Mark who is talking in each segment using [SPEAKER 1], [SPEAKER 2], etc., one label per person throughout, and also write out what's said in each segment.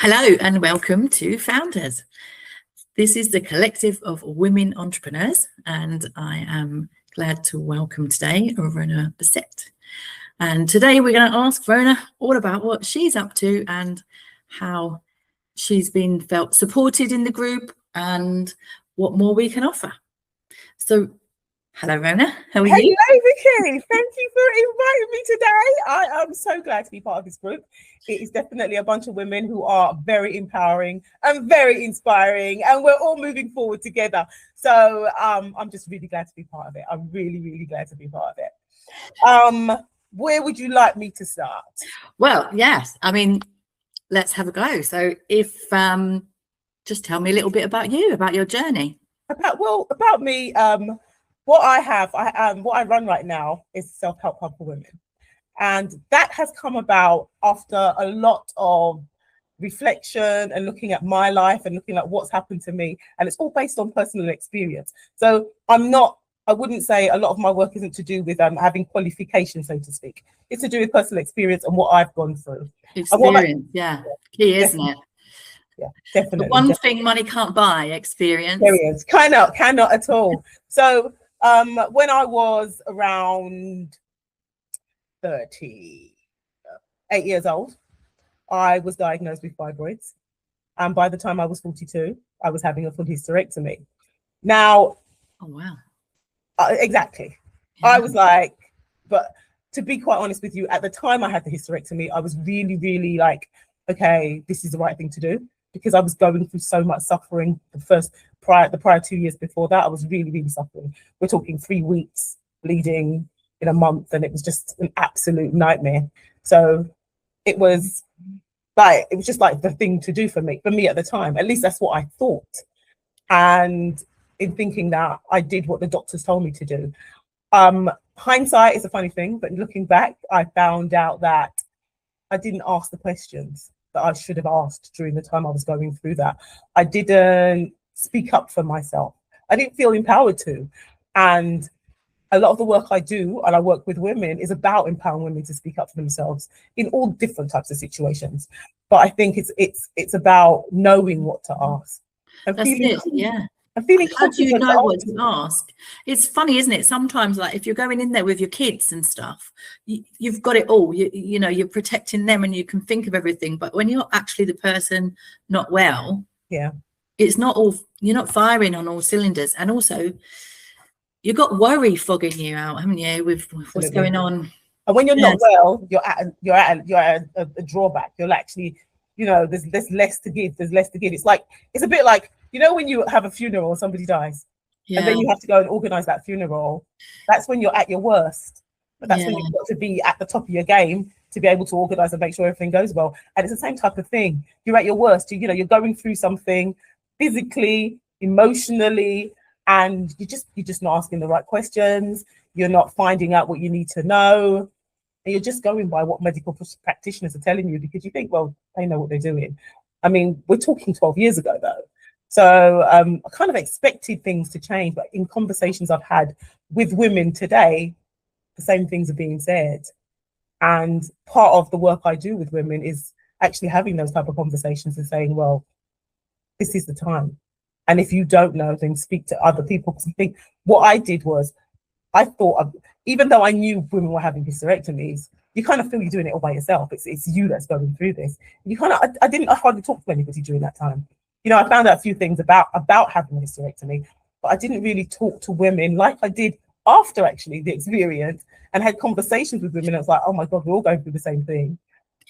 [SPEAKER 1] Hello and welcome to Founders. This is the collective of women entrepreneurs, and I am glad to welcome today Verona Bissett. And today we're going to ask Verona all about what she's up to and how she's been felt supported in the group and what more we can offer. So, hello Verona, how are you?
[SPEAKER 2] Hello Vicky, thank you for inviting me today. I am so glad to be part of this group. It is definitely a bunch of women who are very empowering and very inspiring, and we're all moving forward together. So I'm just really glad to be part of it. I'm really glad to be part of it. Where would you like me to start?
[SPEAKER 1] Well, yes, I mean, let's have a go. So if just tell me a little bit about you, about your journey.
[SPEAKER 2] About me, what I run right now is self-help hub for women. And that has come about after a lot of reflection and looking at my life and looking at what's happened to me. And it's all based on personal experience. So I wouldn't say a lot of my work isn't to do with having qualifications, so to speak. It's to do with personal experience and what I've gone through.
[SPEAKER 1] Experience, yeah. Key, isn't it?
[SPEAKER 2] Yeah, definitely.
[SPEAKER 1] The one thing money can't buy, experience.
[SPEAKER 2] Experience, cannot at all. So when I was around 38 years old, I was diagnosed with fibroids. And by the time I was 42, I was having a full hysterectomy. Now,
[SPEAKER 1] oh wow.
[SPEAKER 2] Exactly. Yeah. I was like, but to be quite honest with you, at the time I had the hysterectomy, I was really like, okay, this is the right thing to do, because I was going through so much suffering. The prior 2 years before that, I was really suffering. We're talking 3 weeks bleeding in a month, and it was just an absolute nightmare. So it was just like the thing to do for me at the time. At least that's what I thought. And in thinking that, I did what the doctors told me to do. Hindsight is a funny thing, but looking back, I found out that I didn't ask the questions that I should have asked during the time I was going through that. I didn't speak up for myself. I didn't feel empowered to. And a lot of the work I do, and I work with women, is about empowering women to speak up for themselves in all different types of situations. But I think it's about knowing what to ask.
[SPEAKER 1] That's it, yeah.
[SPEAKER 2] I'm feeling
[SPEAKER 1] How do you know what to ask? It's funny, isn't it? Sometimes, like if you're going in there with your kids and stuff, you've got it all. You know, you're protecting them and you can think of everything. But when you're actually the person not well,
[SPEAKER 2] yeah,
[SPEAKER 1] it's not all. You're not firing on all cylinders, and also you've got worry fogging you out, haven't you, with what's going on?
[SPEAKER 2] And when you're not well, you're at a drawback. You're actually, there's less to give. There's less to give. It's a bit like, when you have a funeral and somebody dies, and then you have to go and organize that funeral. That's when you're at your worst. But that's when you've got to be at the top of your game to be able to organize and make sure everything goes well. And it's the same type of thing. You're at your worst. You're going through something physically, emotionally, and you're just not asking the right questions. You're not finding out what you need to know. And you're just going by what medical practitioners are telling you, because you think, well, they know what they're doing. I mean, we're talking 12 years ago, though. So I kind of expected things to change, but in conversations I've had with women today, the same things are being said. And part of the work I do with women is actually having those type of conversations and saying, well, this is the time. And if you don't know, then speak to other people. Because I think what I did was, I thought, even though I knew women were having hysterectomies, you kind of feel you're doing it all by yourself. It's you that's going through this. I hardly talk to anybody during that time. I found out a few things about having a hysterectomy, but I didn't really talk to women like I did after actually the experience, and had conversations with women. I was like, oh my God, we're all going through the same thing.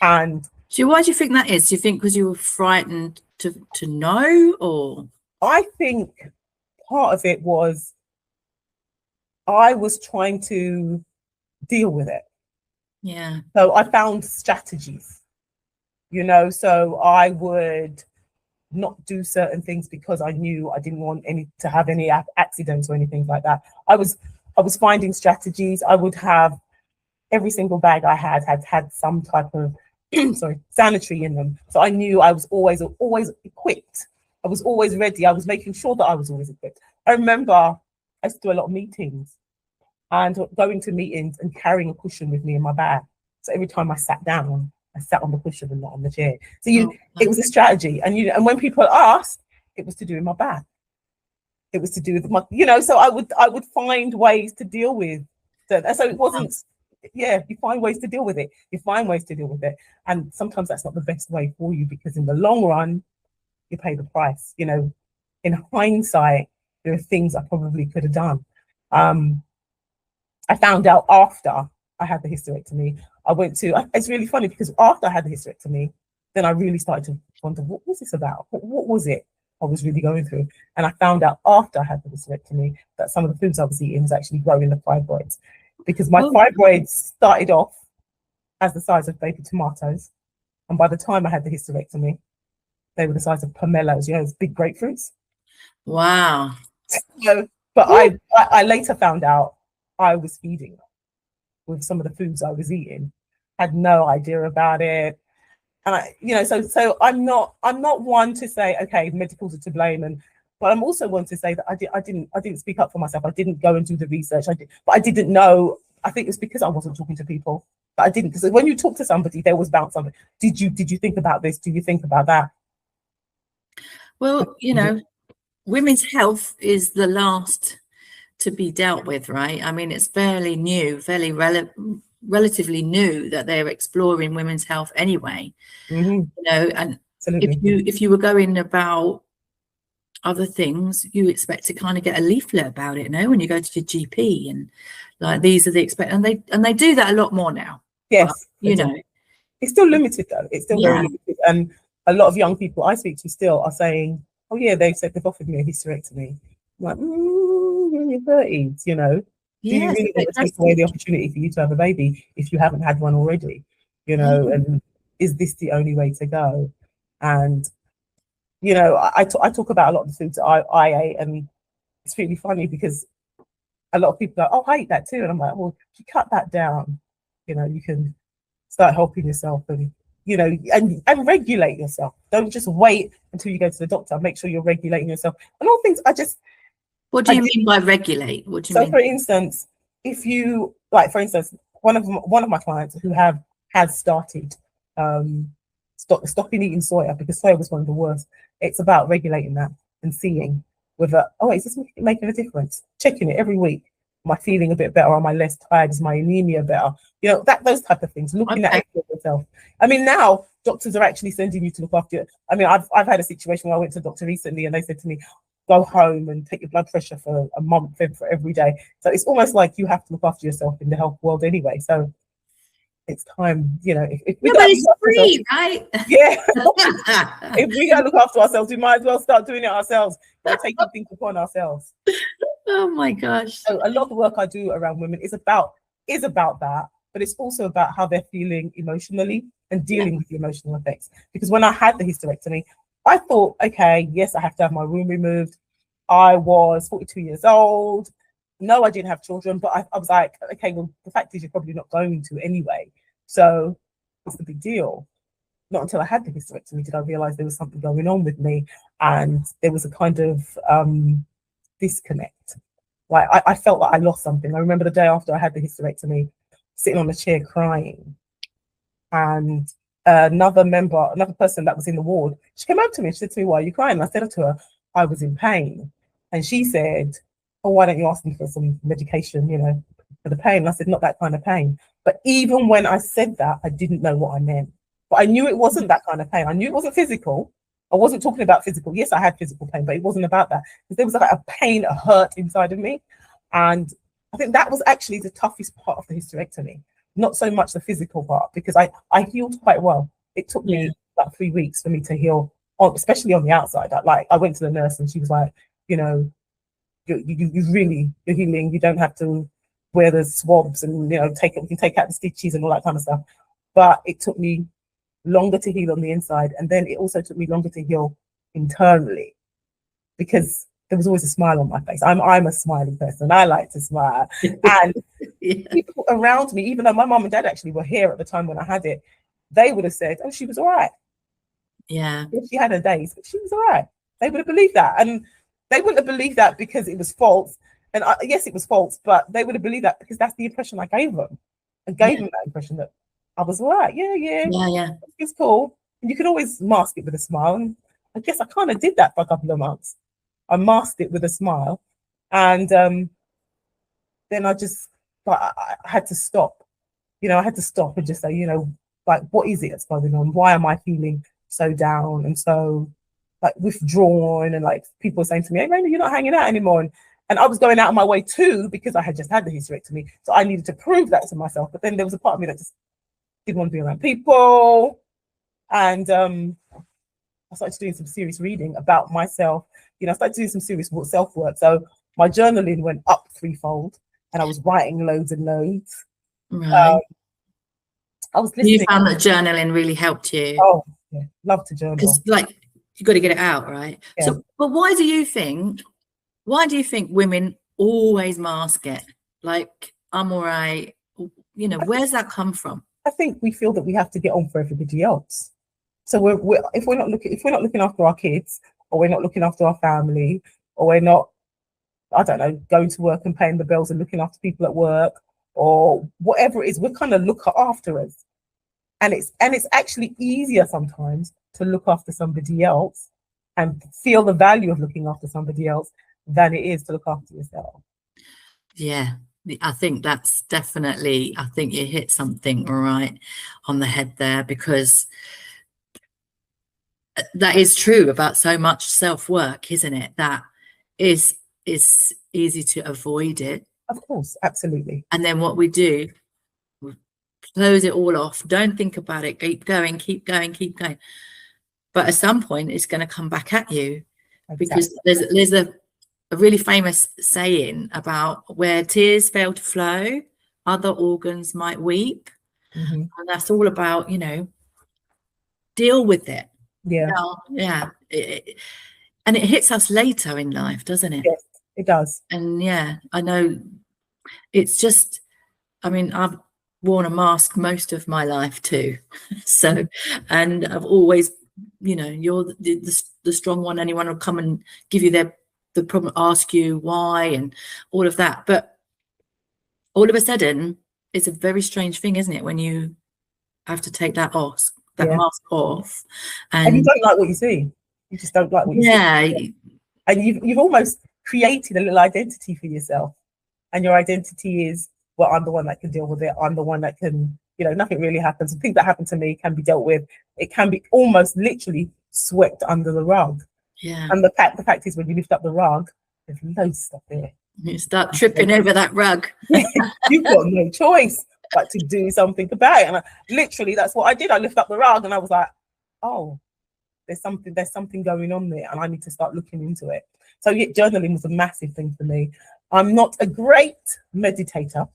[SPEAKER 2] And
[SPEAKER 1] so why do you think that is? Do you think because you were frightened to know, or?
[SPEAKER 2] I think part of it was I was trying to deal with it.
[SPEAKER 1] Yeah.
[SPEAKER 2] So I found strategies, so I would not do certain things because I knew I didn't want to have any accidents or anything like that. I was finding strategies. I would have every single bag I had some type of sanitary in them. So I knew I was always equipped. I was always ready. I was making sure that I was always equipped. I remember I used to do a lot of meetings, and going to meetings and carrying a cushion with me in my bag. So every time I sat down, I sat on the cushion and not on the chair. So it was a strategy. And when people asked, it was to do with my back. It was to do with my, so I would find ways to deal with that. So it wasn't, you find ways to deal with it. You find ways to deal with it. And sometimes that's not the best way for you, because in the long run, you pay the price. In hindsight, there are things I probably could have done. I found out after I had the hysterectomy. It's really funny, because after I had the hysterectomy, then I really started to wonder, what was this about? What was it I was really going through? And I found out after I had the hysterectomy that some of the foods I was eating was actually growing the fibroids, because my fibroids started off as the size of baby tomatoes. And by the time I had the hysterectomy, they were the size of pomelos, those big grapefruits.
[SPEAKER 1] Wow.
[SPEAKER 2] But I later found out I was feeding them with some of the foods I was eating. Had no idea about it. And so I'm not one to say, okay, medicals are to blame, but I'm also one to say that I didn't speak up for myself. I didn't go and do the research. But I didn't know. I think it's because I wasn't talking to people. But I didn't, because when you talk to somebody, they always bounce something. Did you think about this? Do you think about that?
[SPEAKER 1] Well, women's health is the last to be dealt with, right? I mean, it's fairly new, relatively new that they're exploring women's health anyway. And absolutely. If you were going about other things, you expect to kind of get a leaflet about it, when you go to your GP, and like, these are the and they do that a lot more now.
[SPEAKER 2] Yes,
[SPEAKER 1] but,
[SPEAKER 2] it's still limited though. It's still very limited, and a lot of young people I speak to still are saying, "Oh yeah, they've offered me a hysterectomy." I'm like, you're in your 30s, do you really want to take away the opportunity for you to have a baby if you haven't had one already? And is this the only way to go? And I talk about a lot of the foods that I ate, and it's really funny because a lot of people go, "Oh, I eat that too," and I'm like, "Well, if you cut that down, you can start helping yourself, and and regulate yourself. Don't just wait until you go to the doctor. Make sure you're regulating yourself." And all things,
[SPEAKER 1] what do you mean by regulate? What do you mean?
[SPEAKER 2] So, for instance, if you for instance, one of my clients who has started stopping eating soya, because soya was one of the worst. It's about regulating that and seeing whether, is this making a difference? Checking it every week. Am I feeling a bit better? Am I less tired? Is my anemia better? Those type of things. Looking at yourself. I mean, now doctors are actually sending you to look after you. I mean, I've had a situation where I went to the doctor recently, and they said to me, "Go home and take your blood pressure for a month for every day." So it's almost like you have to look after yourself in the health world anyway. So it's time, if we
[SPEAKER 1] but it's free, right?
[SPEAKER 2] Yeah. If we don't look after ourselves, we might as well start doing it ourselves. We're taking things upon ourselves.
[SPEAKER 1] Oh my gosh.
[SPEAKER 2] So a lot of the work I do around women is about that, but it's also about how they're feeling emotionally and dealing with the emotional effects. Because when I had the hysterectomy, I thought, okay, yes, I have to have my womb removed. I was 42 years old. No, I didn't have children, but I was like, okay, well, the fact is you're probably not going to anyway. So what's the big deal? Not until I had the hysterectomy did I realize there was something going on with me, and there was a kind of disconnect. Like I felt like I lost something. I remember the day after I had the hysterectomy, sitting on a chair crying, and another person that was in the ward, she came up to me and she said to me, "Why are you crying?" And I said to her, "I was in pain." And she said, "Oh, why don't you ask me for some medication, for the pain?" And I said, "Not that kind of pain." But even when I said that, I didn't know what I meant. But I knew it wasn't that kind of pain. I knew it wasn't physical. I wasn't talking about physical. Yes, I had physical pain, but it wasn't about that. Because there was like a pain, a hurt inside of me. And I think that was actually the toughest part of the hysterectomy. Not so much the physical part, because I healed quite well. It took me about 3 weeks for me to heal, especially on the outside. I went to the nurse and she was like, you're healing. You don't have to wear the swabs and, you can take out the stitches and all that kind of stuff. But it took me longer to heal on the inside, and then it also took me longer to heal internally, because there was always a smile on my face. I'm a smiley person. I like to smile. And people around me, even though my mum and dad actually were here at the time when I had it, they would have said, "Oh, she was all right."
[SPEAKER 1] Yeah.
[SPEAKER 2] If she had her days, but she was all right. They would have believed that. And they wouldn't have believed that because it was false. And yes, it was false, but they would have believed that because that's the impression I gave them. I gave them that impression that I was like,
[SPEAKER 1] Yeah.
[SPEAKER 2] it's cool. And you can always mask it with a smile. And I guess I kind of did that for a couple of months. I masked it with a smile. And then I just, like, I had to stop. I had to stop and just say, like, what is it that's going on? Why am I feeling so down and so, like, withdrawn? And, like, people were saying to me, hey, Raina, you're not hanging out anymore. And I was going out of my way too, because I had just had the hysterectomy. So I needed to prove that to myself. But then there was a part of me that just didn't want to be around people. And I started doing some serious reading about myself. I started doing some serious self-work. So my journaling went up threefold, and I was writing loads and loads.
[SPEAKER 1] Right.
[SPEAKER 2] I was listening.
[SPEAKER 1] You found that journaling really helped you?
[SPEAKER 2] Oh, yeah, love to journal.
[SPEAKER 1] Because, like, you got to get it out, right?
[SPEAKER 2] Yeah.
[SPEAKER 1] So, but why do you think women always mask it? Like, I'm all right. Where's that come from?
[SPEAKER 2] I think we feel that we have to get on for everybody else. So if we're not looking after our kids, or we're not looking after our family, or we're not, I don't know, going to work and paying the bills and looking after people at work, or whatever it is, we're kind of look after us. And it's actually easier sometimes to look after somebody else and feel the value of looking after somebody else than it is to look after yourself.
[SPEAKER 1] Yeah, I think that's definitely, I think you hit something right on the head there, because that is true about so much self-work, isn't it? That is easy to avoid it.
[SPEAKER 2] Of course, absolutely.
[SPEAKER 1] And then what we do, we close it all off, don't think about it, keep going. But at some point it's going to come back at you. Because there's a really famous saying about where tears fail to flow, other organs might weep.
[SPEAKER 2] Mm-hmm.
[SPEAKER 1] And that's all about, deal with it.
[SPEAKER 2] Yeah.
[SPEAKER 1] And it hits us later in life, doesn't it?
[SPEAKER 2] Yes, it does.
[SPEAKER 1] And yeah, I know it's just, I mean, I've worn a mask most of my life too. So, and I've always, you're the strong one. Anyone will come and give you the problem, ask you why and all of that. But all of a sudden, it's a very strange thing, isn't it? When you have to take that mask off.
[SPEAKER 2] And you don't like what you see. You just don't like what you see. And you've almost created a little identity for yourself. And your identity is, well, I'm the one that can deal with it. I'm the one that can, nothing really happens. The things that happen to me can be dealt with. It can be almost literally swept under the rug.
[SPEAKER 1] Yeah.
[SPEAKER 2] And the fact is, when you lift up the rug, there's loads of stuff there.
[SPEAKER 1] You start tripping over that rug.
[SPEAKER 2] You've got no choice but to do something about it. And literally, that's what I did. I lifted up the rug and I was like, oh, there's something going on there, and I need to start looking into it. So yeah, journaling was a massive thing for me. I'm not a great meditator.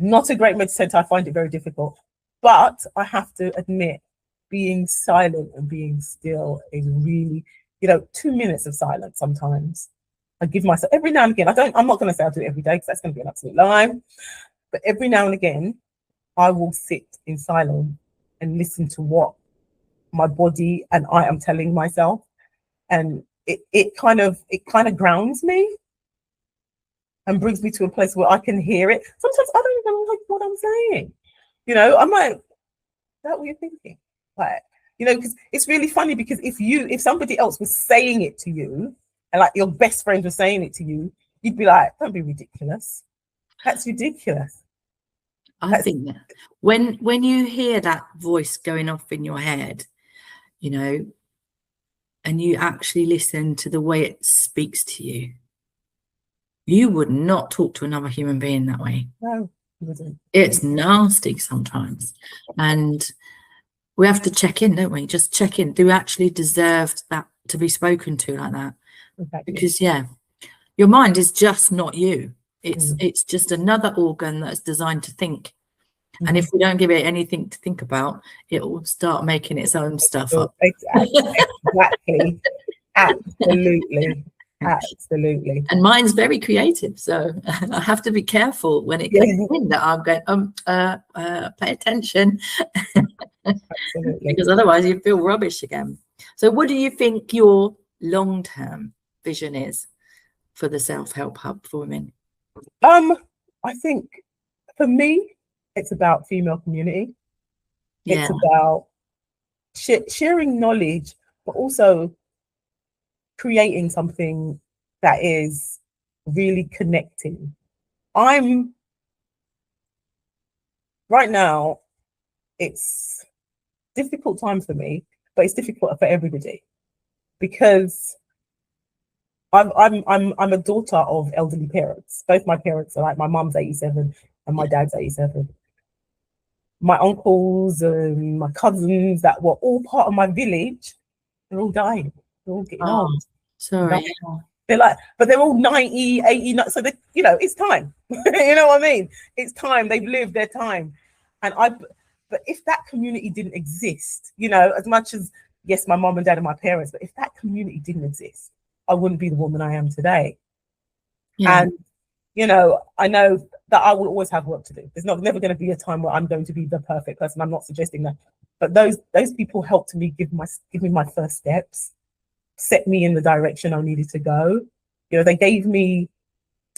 [SPEAKER 2] I find it very difficult. But I have to admit, being silent and being still is really, 2 minutes of silence sometimes. I give myself every now and again. I'm not going to say I'll do it every day, because that's going to be an absolute lie. But every now and again, I will sit in silence and listen to what my body and I am telling myself. And it kind of grounds me and brings me to a place where I can hear it. Sometimes I don't even like what I'm saying. I'm like, is that what you're thinking? Like, because it's really funny, because if somebody else was saying it to you, and like your best friend was saying it to you, you'd be like, don't be ridiculous. That's ridiculous.
[SPEAKER 1] I think that when you hear that voice going off in your head, and you actually listen to the way it speaks to you, you would not talk to another human being that way.
[SPEAKER 2] No, you wouldn't.
[SPEAKER 1] It's nasty sometimes. And we have to check in, don't we? Just check in. Do we actually deserve that to be spoken to like that?
[SPEAKER 2] Exactly.
[SPEAKER 1] Because your mind is just not you. It's just another organ that's designed to think. Mm-hmm. And if we don't give it anything to think about, it will start making its own stuff up.
[SPEAKER 2] Exactly. Absolutely. And
[SPEAKER 1] mine's very creative, so I have to be careful when it comes in that I'm going, pay attention.
[SPEAKER 2] Absolutely.
[SPEAKER 1] Because otherwise you feel rubbish again. So what do you think your long-term vision is for the Self-Help Hub for women?
[SPEAKER 2] I think for me, it's about female community. It's about sharing knowledge, but also creating something that is really connecting. Right now, it's difficult time for me, but it's difficult for everybody because I'm a daughter of elderly parents. Both my parents are like, my mum's 87 and my dad's 87. My uncles and my cousins that were all part of my village, they're all dying. They're all getting old.
[SPEAKER 1] Sorry.
[SPEAKER 2] They're like, but they're all 90, 80, so they, it's time. You know what I mean? It's time. They've lived their time. But if that community didn't exist, as much as, yes, my mom and dad are my parents, but if that community didn't exist, I wouldn't be the woman I am today. Yeah. And, I know that I will always have work to do. There's never going to be a time where I'm going to be the perfect person. I'm not suggesting that. But those people helped me give me my first steps, set me in the direction I needed to go. They gave me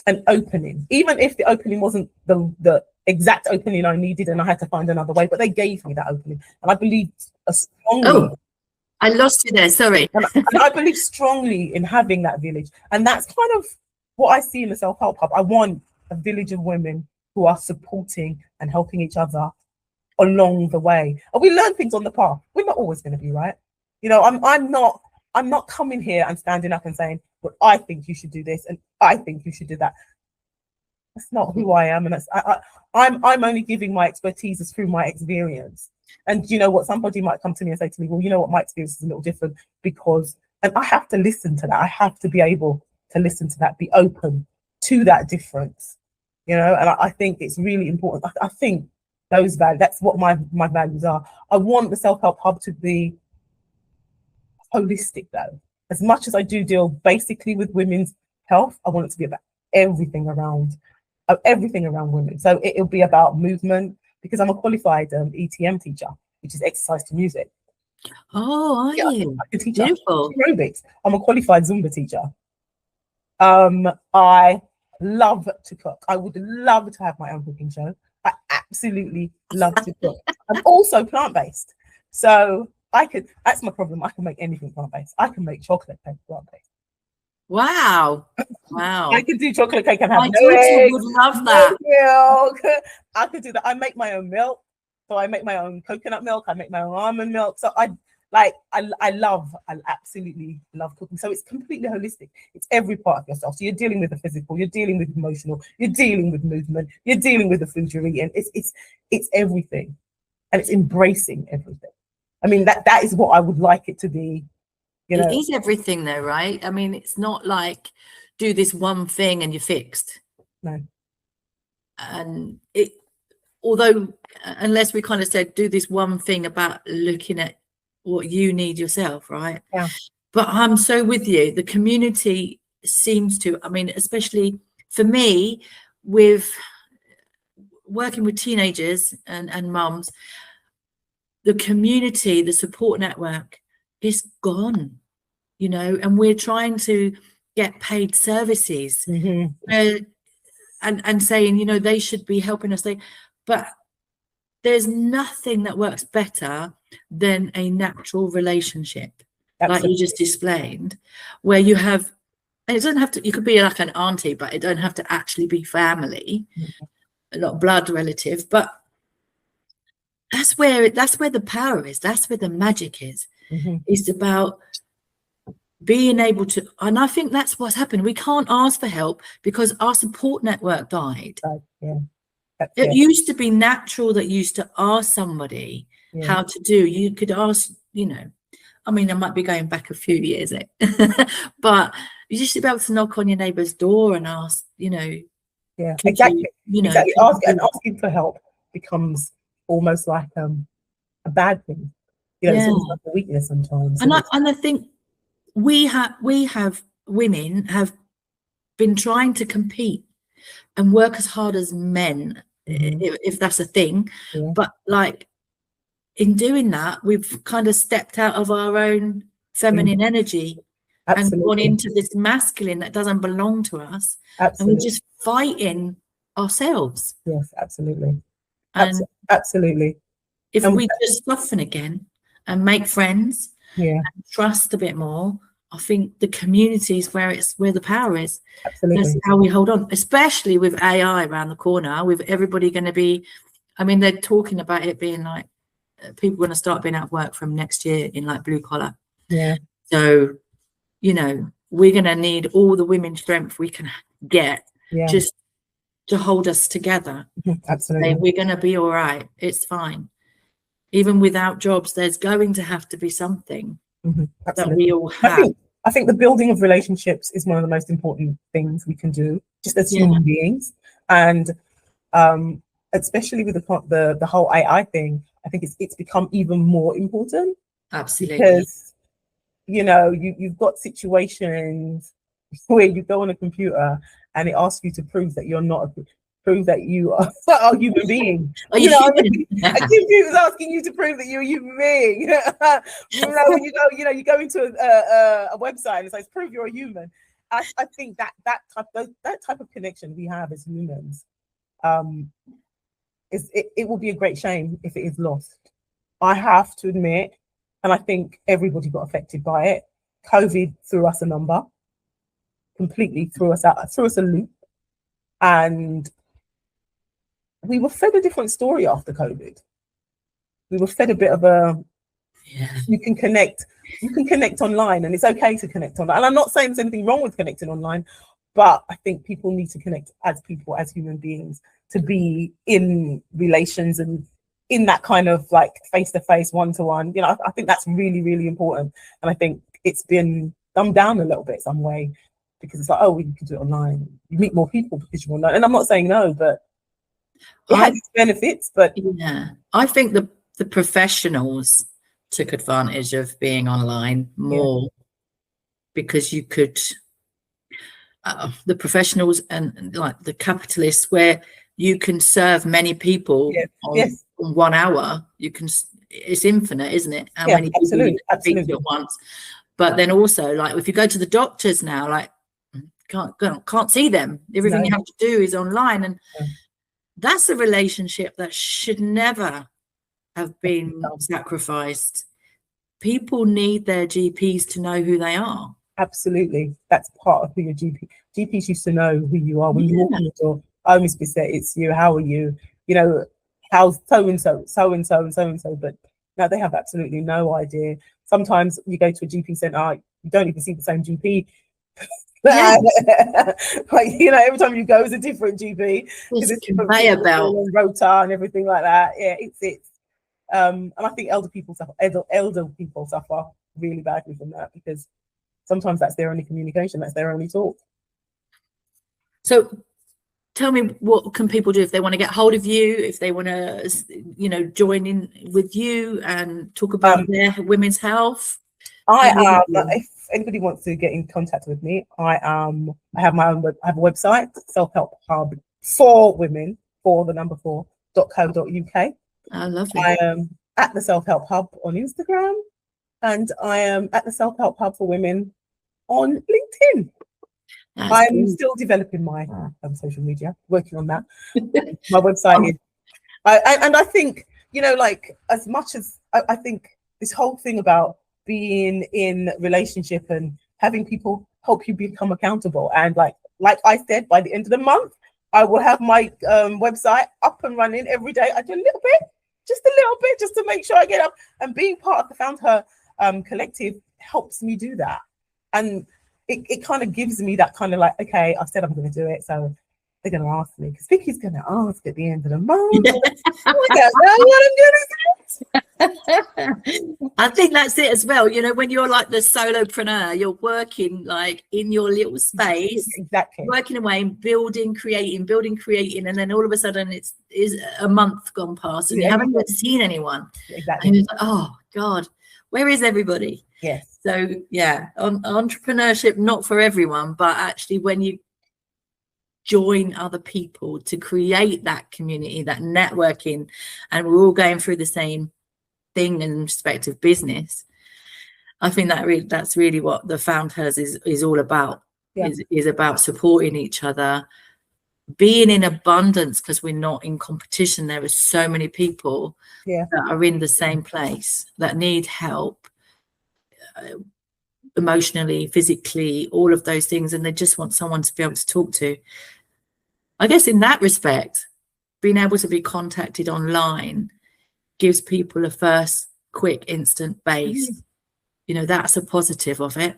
[SPEAKER 2] an opening, even if the opening wasn't the exact opening I needed and I had to find another way, but they gave me that opening. And I believe strongly.
[SPEAKER 1] Oh, I lost you there, sorry.
[SPEAKER 2] and I believe strongly in having that village. And that's kind of what I see in the Self-Help Hub. I want a village of women who are supporting and helping each other along the way. And we learn things on the path. We're not always going to be right. I'm not coming here and standing up and saying, well, I think you should do this and I think you should do that. That's not who I am, and I'm only giving my expertise through my experience. And somebody might come to me and say to me, well, my experience is a little different and I have to listen to that. I have to be able to listen to that, be open to that difference, and I think it's really important. I think that's what my values are. I want the Self-Help Hub to be holistic though. As much as I do deal basically with women's health, I want it to be about everything around women. So it'll be about movement, because I'm a qualified ETM teacher, which is exercise to music.
[SPEAKER 1] Oh, are you?
[SPEAKER 2] I can teach
[SPEAKER 1] Beautiful.
[SPEAKER 2] aerobics. I'm a qualified Zumba teacher. I love to cook. I would love to have my own cooking show. I absolutely love to cook. I'm also plant-based. So that's my problem. I can make anything plant-based. I can make chocolate cake plant-based.
[SPEAKER 1] Wow.
[SPEAKER 2] I could do chocolate cake and have
[SPEAKER 1] my daughter would love that.
[SPEAKER 2] Milk. I could do that. I make my own milk. So I make my own coconut milk. I make my own almond milk. So I absolutely love cooking. So it's completely holistic. It's every part of yourself. So you're dealing with the physical, you're dealing with emotional, you're dealing with movement, you're dealing with the food you're eating. It's everything. And it's embracing everything. I mean, that is what I would like it to be.
[SPEAKER 1] It is everything though, right? I mean, it's not like do this one thing and you're fixed.
[SPEAKER 2] No.
[SPEAKER 1] And although unless we kind of said do this one thing about looking at what you need yourself, right?
[SPEAKER 2] Yeah.
[SPEAKER 1] But I'm so with you. The community seems to, I mean, especially for me, with working with teenagers and mums, the community, the support network is gone, and we're trying to get paid services.
[SPEAKER 2] Mm-hmm.
[SPEAKER 1] And saying, they should be helping us. But there's nothing that works better than a natural relationship. Absolutely. Like you just explained, where you have, and it doesn't have to, you could be like an auntie, but it don't have to actually be family, not blood relative, but that's where the power is. That's where the magic is.
[SPEAKER 2] Mm-hmm.
[SPEAKER 1] It's about being able to, and I think that's what's happened. We can't ask for help because our support network died.
[SPEAKER 2] Yeah.
[SPEAKER 1] It used to be natural that you used to ask somebody how to do. You could ask, I mean, I might be going back a few years, but you used to be able to knock on your neighbour's door and ask,
[SPEAKER 2] Yeah, exactly. Exactly. Asking for help becomes almost like a bad thing. It's almost like a weakness sometimes.
[SPEAKER 1] And I think women have been trying to compete and work as hard as men, if that's a thing.
[SPEAKER 2] Yeah.
[SPEAKER 1] But like in doing that, we've kind of stepped out of our own feminine energy. Absolutely. And gone into this masculine that doesn't belong to us. Absolutely. And we're just fighting ourselves.
[SPEAKER 2] Yes, absolutely. Absolutely.
[SPEAKER 1] If we just soften again and make friends,
[SPEAKER 2] and
[SPEAKER 1] trust a bit more, I think the community is where the power is.
[SPEAKER 2] Absolutely.
[SPEAKER 1] That's how we hold on, especially with AI around the corner, with everybody going to be, I mean, they're talking about it being like, people going to start being at work from next year in like blue collar.
[SPEAKER 2] Yeah.
[SPEAKER 1] So, you know, we're going to need all the women's strength we can get just to hold us together.
[SPEAKER 2] Absolutely.
[SPEAKER 1] We're going to be all right. It's fine. Even without jobs, there's going to have to be something that we all have.
[SPEAKER 2] I think the building of relationships is one of the most important things we can do, just as human beings. And especially with the whole AI thing, I think it's become even more important.
[SPEAKER 1] Absolutely.
[SPEAKER 2] Because, you know, you've got situations where you go on a computer and it asks you to prove that you're not prove that you are a human being. You know, I mean? A computer's asking you to prove that you're a human being. You know, when you go into a website and it says prove you're a human. I think that type of connection we have as humans, it will be a great shame if it is lost. I have to admit, and I think everybody got affected by it. COVID threw us a number, completely threw us a loop, and we were fed a different story after COVID. We were fed a bit of a, you can connect online, and it's okay to connect online. And I'm not saying there's anything wrong with connecting online, but I think people need to connect as people, as human beings, to be in relations and in that kind of like face-to-face, one-to-one. You know, I think that's really, really important. And I think it's been dumbed down a little bit some way, because it's like, oh, we can do it online. You meet more people because you're online. And I'm not saying no, but it has its benefits. But
[SPEAKER 1] I think the professionals took advantage of being online more, because you could, the professionals and like the capitalists, where you can serve many people on 1 hour. You can, it's infinite, isn't it? How many people you can speak to at once? But then also, like, if you go to the doctors now, like, can't see them. Everything you have to do is online, and that's a relationship that should never have been sacrificed. People need their GPs to know who they are.
[SPEAKER 2] Absolutely, that's part of who your GPs used to know who you are when you walk in the door. I always be said, it's you. How are you? You know, how's so and so, so and so, and so and so. But now they have absolutely no idea. Sometimes you go to a GP centre, you don't even see the same GP. Like, you know, every time you go is a different GP.
[SPEAKER 1] It's conveyor belt
[SPEAKER 2] and rota and everything like that. Yeah, it's and I think elder people suffer really badly from that, because sometimes that's their only communication, that's their only talk.
[SPEAKER 1] So tell me, what can people do if they want to get hold of you, if they want to, you know, join in with you and talk about their women's health?
[SPEAKER 2] If anybody wants to get in contact with me, I have my own I have a website, Self-Help Hub for Women, for the number 4.co.uk.
[SPEAKER 1] Oh, lovely.
[SPEAKER 2] I am at the Self-Help Hub on Instagram, and I am at the Self-Help Hub for Women on LinkedIn. I'm still developing my social media, working on that. My website is, and I think, you know, like, as much as I think this whole thing about being in relationship and having people help you become accountable, and like I said, by the end of the month, I will have my website up and running every day. I do a little bit, just to make sure I get up, and being part of the FoundHer collective helps me do that. And it kind of gives me that kind of like, okay, I've said I'm going to do it, so they're going to ask me, because Vicky's going to ask at the end of the month. I don't know what I'm going to say.
[SPEAKER 1] I think that's it as well. You know, when you're like the solopreneur, you're working like in your little space, working away and building, creating, and then all of a sudden is a month gone past and you haven't even seen anyone. And you're like, oh God, where is everybody?
[SPEAKER 2] Yes.
[SPEAKER 1] So yeah, entrepreneurship, not for everyone, but actually when you join other people to create that community, that networking, and we're all going through the same thing in respect of business, I think that's really what the FoundHers is all about. Is about supporting each other, being in abundance, because we're not in competition. There are so many people that are in the same place that need help, emotionally, physically, all of those things, and they just want someone to be able to talk to. I guess in that respect, being able to be contacted online gives people a first quick instant base. That's a positive of it.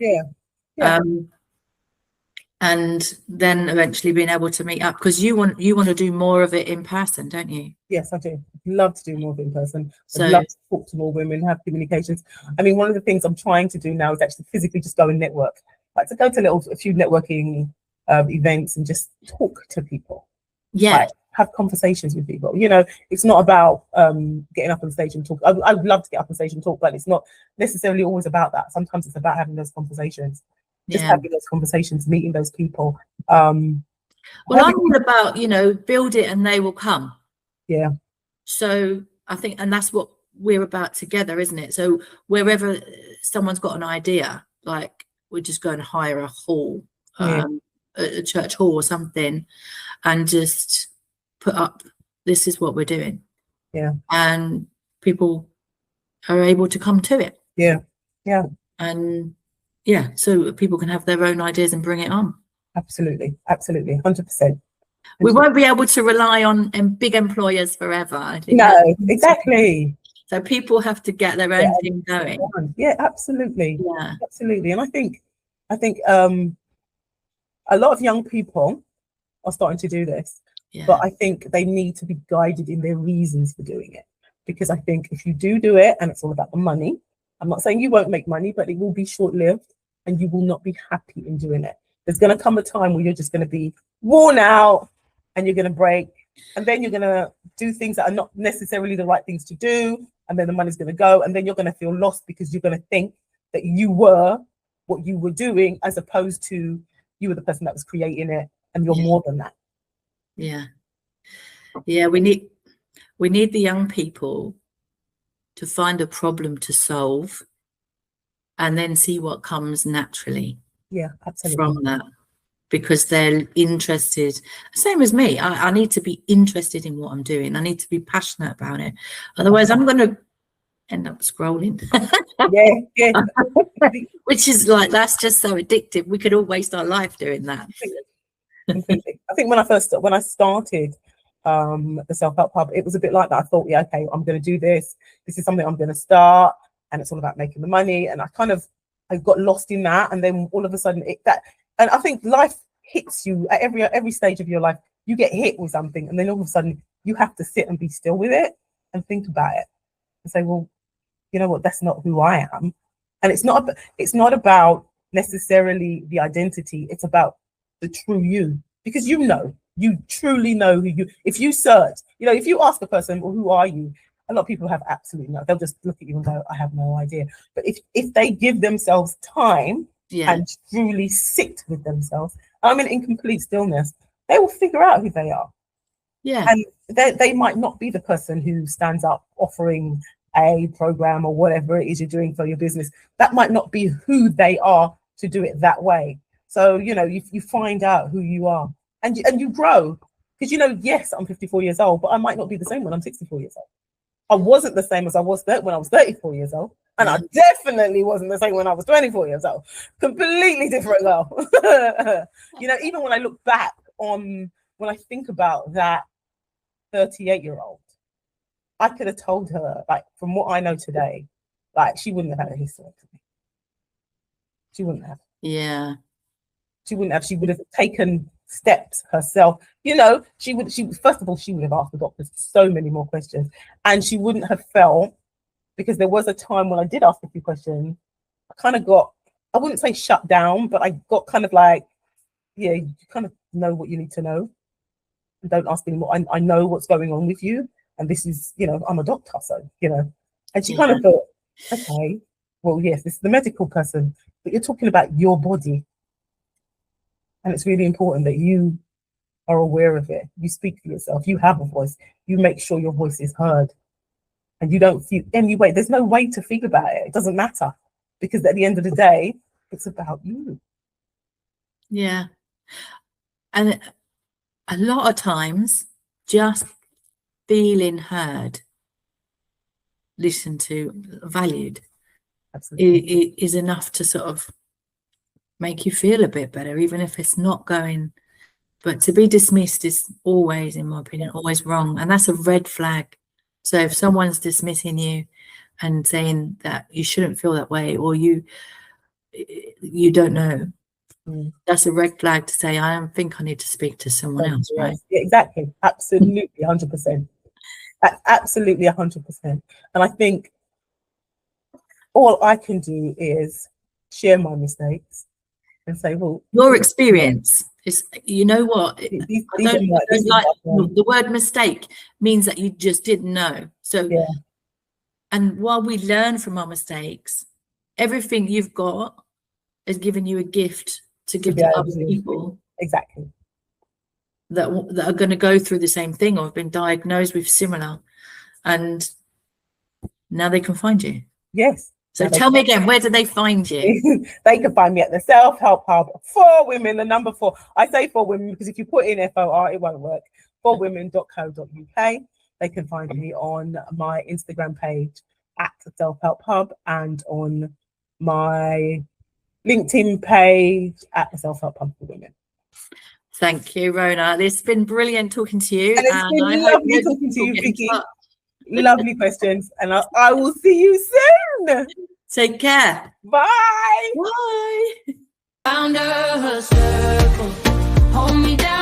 [SPEAKER 1] And then eventually being able to meet up, because you want to do more of it in person, don't you?
[SPEAKER 2] Yes, I do. I'd love to do more of it in person. I'd love to talk to more women, have communications. I mean, one of the things I'm trying to do now is actually physically just go and network. Like to go to a few networking events and just talk to people. Like, have conversations with people. It's not about getting up on stage and talk. I would love to get up on stage and talk, but it's not necessarily always about that. Sometimes it's about having those conversations. Just having those conversations, meeting those people.
[SPEAKER 1] Well, I'm all about, build it and they will come.
[SPEAKER 2] Yeah.
[SPEAKER 1] So I think, and that's what we're about together, isn't it? So wherever someone's got an idea, like we're just going to hire a hall, a church hall or something, and just put up, this is what we're doing.
[SPEAKER 2] Yeah.
[SPEAKER 1] And people are able to come to it.
[SPEAKER 2] Yeah. Yeah.
[SPEAKER 1] And so people can have their own ideas and bring it on.
[SPEAKER 2] Absolutely. 100%.
[SPEAKER 1] We won't be able to rely on big employers forever, I think.
[SPEAKER 2] No, exactly.
[SPEAKER 1] So people have to get their own thing going.
[SPEAKER 2] Yeah, absolutely.
[SPEAKER 1] Yeah,
[SPEAKER 2] absolutely. And I think a lot of young people are starting to do this, but I think they need to be guided in their reasons for doing it. Because I think if you do it and it's all about the money, I'm not saying you won't make money, but it will be short-lived and you will not be happy in doing it. There's going to come a time where you're just going to be worn out and you're going to break, and then you're going to do things that are not necessarily the right things to do, and then the money's going to go, and then you're going to feel lost because you're going to think that you were what you were doing as opposed to you were the person that was creating it, and you're more than that.
[SPEAKER 1] We need the young people to find a problem to solve and then see what comes naturally.
[SPEAKER 2] Absolutely.
[SPEAKER 1] From that, because they're interested, same as me. I need to be interested in what I'm doing. I need to be passionate about it. Otherwise I'm going to end up scrolling. Which is like, that's just so addictive. We could all waste our life doing that.
[SPEAKER 2] Completely. I think when I started the Self-Help Hub, it was a bit like that. I thought, okay, I'm going to do this. This is something I'm going to start, and it's all about making the money. And I got lost in that, and then all of a sudden and I think life hits you at every stage of your life. You get hit with something, and then all of a sudden you have to sit and be still with it and think about it and say, well, you know what, that's not who I am. And it's not about necessarily the identity. It's about the true you, because you truly know who you. If you search, if you ask a person, well, who are you? A lot of people have absolutely no. They'll just look at you and go, I have no idea. But if they give themselves time and truly sit with themselves, in complete stillness, they will figure out who they are. And they might not be the person who stands up offering a program or whatever it is you're doing for your business. That might not be who they are to do it that way. So, you find out who you are, and you grow, because, yes, I'm 54 years old, but I might not be the same when I'm 64 years old. I wasn't the same as I was when I was 34 years old. And I definitely wasn't the same when I was 24 years old. Completely different girl. Even when I look back when I think about that 38-year-old, I could have told her, like, from what I know today, like, she wouldn't have had a hysterectomy. She wouldn't have.
[SPEAKER 1] Yeah.
[SPEAKER 2] She wouldn't have. She would have taken steps herself. She first of all, she would have asked the doctors so many more questions, and she wouldn't have felt, because there was a time when I did ask a few questions, I kind of got, I wouldn't say shut down, but I got kind of like, you kind of know what you need to know, and don't ask anymore. I know what's going on with you, and this is, I'm a doctor, so, and she kind of thought, okay, well, yes, this is the medical person, but you're talking about your body. And it's really important that you are aware of it. You speak for yourself. You have a voice. You make sure your voice is heard. And you don't feel any way. There's no way to feel about it. It doesn't matter. Because at the end of the day, it's about you.
[SPEAKER 1] Yeah. And a lot of times just feeling heard, listened to, valued is enough to sort of make you feel a bit better, even if it's not going. But to be dismissed is always, in my opinion, always wrong, and that's a red flag. So if someone's dismissing you and saying that you shouldn't feel that way, or you don't know, that's a red flag to say, I don't think I need to speak to someone else, right?
[SPEAKER 2] Yeah, exactly. Absolutely, 100%. Absolutely 100%. And I think all I can do is share my mistakes and say, well,
[SPEAKER 1] your experience is, you know what? I don't like the word mistake means that you just didn't know. So, and while we learn from our mistakes, everything you've got is giving you a gift to give to other people.
[SPEAKER 2] Exactly.
[SPEAKER 1] That are going to go through the same thing or have been diagnosed with similar, and now they can find you.
[SPEAKER 2] Yes.
[SPEAKER 1] So tell me again, where do they find you?
[SPEAKER 2] They can find me at the Self-Help Hub for Women, the number 4. I say for women because if you put in FOR, it won't work. forwomen.co.uk. They can find me on my Instagram page at the Self-Help Hub and on my LinkedIn page at the Self-Help Hub for Women.
[SPEAKER 1] Thank you, Rona. It's been brilliant talking to you.
[SPEAKER 2] And it's been lovely talking to you, Vicky. Lovely questions. And I will see you soon.
[SPEAKER 1] Take care.
[SPEAKER 2] Bye.
[SPEAKER 1] Bye.
[SPEAKER 3] FoundHer Circle, hold me down.